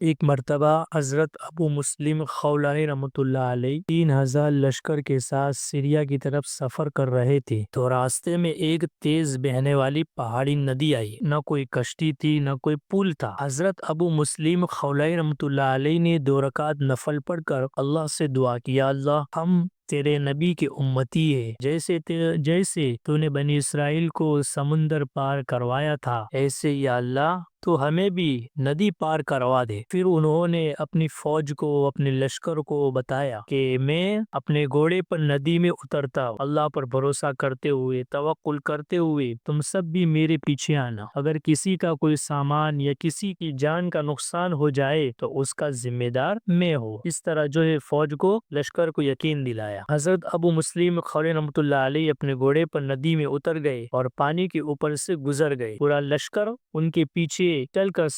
ایک مرتبہ حضرت ابو مسلم خولانی رحمۃ اللہ علیہ 3000 لشکر کے ساتھ سیریا کی طرف سفر کر رہے تھے تو راستے میں ایک تیز بہنے والی پہاڑی ندی آئی۔ نہ کوئی کشتی تھی نہ کوئی پل تھا۔ حضرت ابو مسلم خولانی رحمۃ اللہ علیہ نے 2 رکعت نفل پڑھ کر اللہ سے دعا کیا، اللہ ہم تیرے نبی کے امتی ہے، جیسے تو نے بنی اسرائیل کو سمندر پار کروایا تھا، ایسے یا اللہ تو ہمیں بھی ندی پار کروا دے۔ پھر انہوں نے اپنی فوج کو، اپنے لشکر کو بتایا کہ میں اپنے گھوڑے پر ندی میں اترتا ہوں، اللہ پر بھروسہ کرتے ہوئے، توکل کرتے ہوئے تم سب بھی میرے پیچھے آنا۔ اگر کسی کا کوئی سامان یا کسی کی جان کا نقصان ہو جائے تو اس کا ذمہ دار میں ہوں۔ اس طرح فوج کو، لشکر کو یقین دلایا۔ حضرت ابو مسلم خولانی رحمۃ اللہ علیہ اپنے گھوڑے پر ندی میں اتر گئے اور پانی کے اوپر سے گزر گئے۔ پورا لشکر ان کے پیچھے چل کر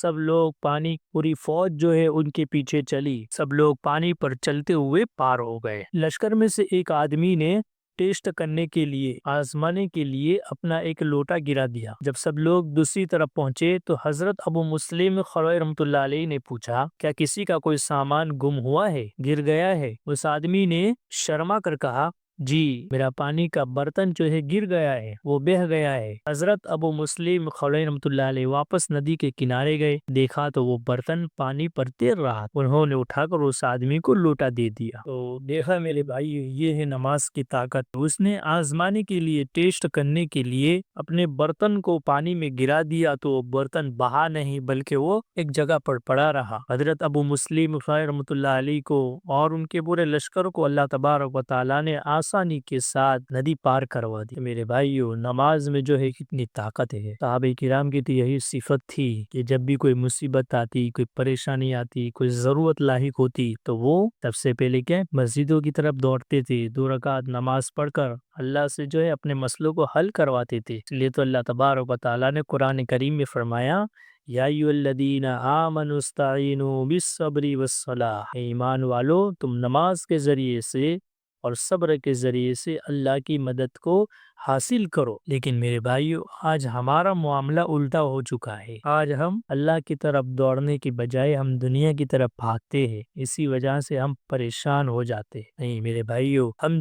پوری فوج ان کے پیچھے چلی، سب لوگ پانی پر چلتے ہوئے پار ہو گئے۔ لشکر میں سے ایک آدمی نے ٹیسٹ کرنے کے لیے، آزمانے کے لیے اپنا ایک لوٹا گرا دیا۔ جب سب لوگ دوسری طرف پہنچے تو حضرت ابو مسلم خولانی رحمۃ اللہ علیہ نے پوچھا، کیا کسی کا کوئی سامان گم ہوا ہے، گر گیا ہے؟ اس آدمی نے شرما کر کہا، جی میرا پانی کا برتن گر گیا ہے، وہ بہہ گیا ہے۔ حضرت ابو مسلم خولانی رحمۃ اللہ علیہ واپس ندی کے کنارے گئے، دیکھا تو وہ برتن پانی پر تیر رہا۔ انہوں نے اٹھا کر اس آدمی کو لوٹا دے دیا۔ تو دیکھا میرے بھائی، یہ ہے نماز کی طاقت۔ اس نے آزمانے کے لیے، ٹیسٹ کرنے کے لیے اپنے برتن کو پانی میں گرا دیا تو وہ برتن بہا نہیں بلکہ وہ ایک جگہ پر پڑا رہا۔ حضرت ابو مسلم خولانی رحمۃ اللہ علیہ کو اور ان کے پورے لشکر کو اللہ تبارک و تعالیٰ نے آسانی کے ساتھ ندی پار کروا دی۔ میرے بھائیو، نماز میں کتنی طاقت ہے۔ صحابہ کرام کی تو یہی صفت تھی کہ جب بھی کوئی مصیبت آتی، کوئی پریشانی آتی، کوئی ضرورت لاحق ہوتی تو وہ سب سے پہلے مسجدوں کی طرف دوڑتے تھے، 2 رکعت نماز پڑھ کر اللہ سے اپنے مسئلوں کو حل کرواتے تھے۔ اس لیے تو اللہ تبارک و تعالیٰ نے قرآن کریم میں فرمایا، یا ایھا الذین آمنوا استعینوا بالصبر والصلاۃ، ایمان والو تم نماز کے ذریعے سے اور صبر کے ذریعے سے اللہ کی مدد کو حاصل کرو۔ لیکن میرے بھائیو، آج ہمارا معاملہ الٹا ہو چکا ہے۔ آج ہم اللہ کی طرف دوڑنے کی بجائے ہم دنیا کی طرف بھاگتے ہیں، اسی وجہ سے ہم پریشان ہو جاتے ہیں۔ نہیں میرے بھائیو، ہم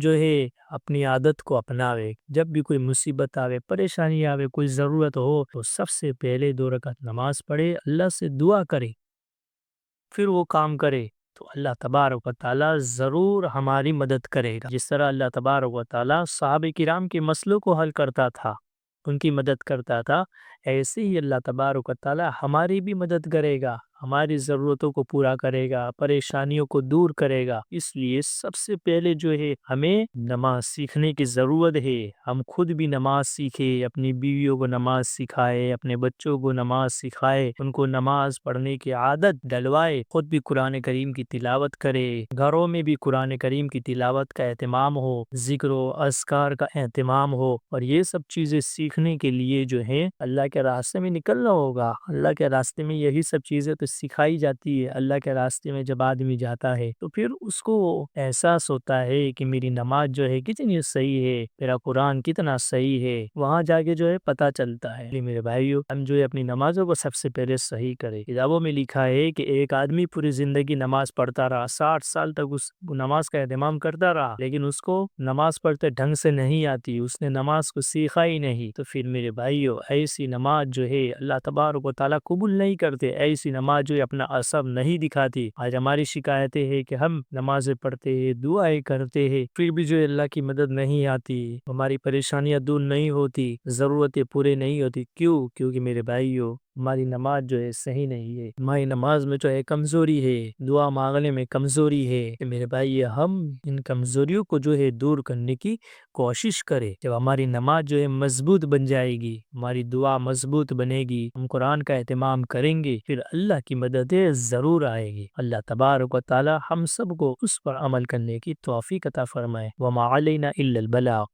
اپنی عادت کو اپناوے، جب بھی کوئی مصیبت آوے، پریشانی آوے، کوئی ضرورت ہو تو سب سے پہلے 2 رکعت نماز پڑھے، اللہ سے دعا کرے، پھر وہ کام کرے تو اللہ تبارک و تعالیٰ ضرور ہماری مدد کرے گا۔ جس طرح اللہ تبارک و تعالیٰ صحابہ کرام کے مسئلوں کو حل کرتا تھا، ان کی مدد کرتا تھا، ایسے ہی اللہ تبارک و تعالیٰ ہماری بھی مدد کرے گا، ہماری ضرورتوں کو پورا کرے گا، پریشانیوں کو دور کرے گا۔ اس لیے سب سے پہلے ہمیں نماز سیکھنے کی ضرورت ہے۔ ہم خود بھی نماز سیکھیں، اپنی بیویوں کو نماز سکھائے، اپنے بچوں کو نماز سکھائے، ان کو نماز پڑھنے کی عادت ڈلوائے، خود بھی قرآن کریم کی تلاوت کرے، گھروں میں بھی قرآن کریم کی تلاوت کا اہتمام ہو، ذکر و اذکار کا اہتمام ہو۔ اور یہ سب چیزیں سیکھنے کے لیے اللہ کے راستے میں نکلنا ہوگا۔ اللہ کے راستے میں یہی سب چیزیں تو سکھائی جاتی ہے۔ اللہ کے راستے میں جب آدمی جاتا ہے تو پھر اس کو احساس ہوتا ہے کہ میری نماز کتنی صحیح ہے، میرا قرآن کتنا صحیح ہے، وہاں جا کے پتہ چلتا ہے۔ میرے بھائیو، ہم اپنی نمازوں کو سب سے پہلے صحیح کریں۔ کتابوں میں لکھا ہے کہ ایک آدمی پوری زندگی نماز پڑھتا رہا، 60 سال تک اس نماز کا اہتمام کرتا رہا، لیکن اس کو نماز پڑھتے ڈھنگ سے نہیں آتی، اس نے نماز کو سیکھا ہی نہیں۔ تو پھر میرے بھائیو، ایسی نماز اللہ تبارک و تعالیٰ قبول نہیں کرتے، ایسی نماز اپنا اثر نہیں دکھاتی۔ آج ہماری شکایتیں ہیں کہ ہم نمازیں پڑھتے ہیں، دعائیں کرتے ہیں، پھر بھی اللہ کی مدد نہیں آتی، ہماری پریشانیاں دور نہیں ہوتی، ضرورتیں پورے نہیں ہوتی۔ کیونکہ میرے بھائیو، ہماری نماز صحیح نہیں ہے، ہماری نماز میں کمزوری ہے، دعا مانگنے میں کمزوری ہے۔ میرے بھائی، ہم ان کمزوریوں کو دور کرنے کی کوشش کریں۔ جب ہماری نماز مضبوط بن جائے گی، ہماری دعا مضبوط بنے گی، ہم قرآن کا اہتمام کریں گے، پھر اللہ کی مدد ضرور آئے گی۔ اللہ تبارک و تعالی ہم سب کو اس پر عمل کرنے کی توفیق عطا فرمائے۔ وما علینا الا البلاغ۔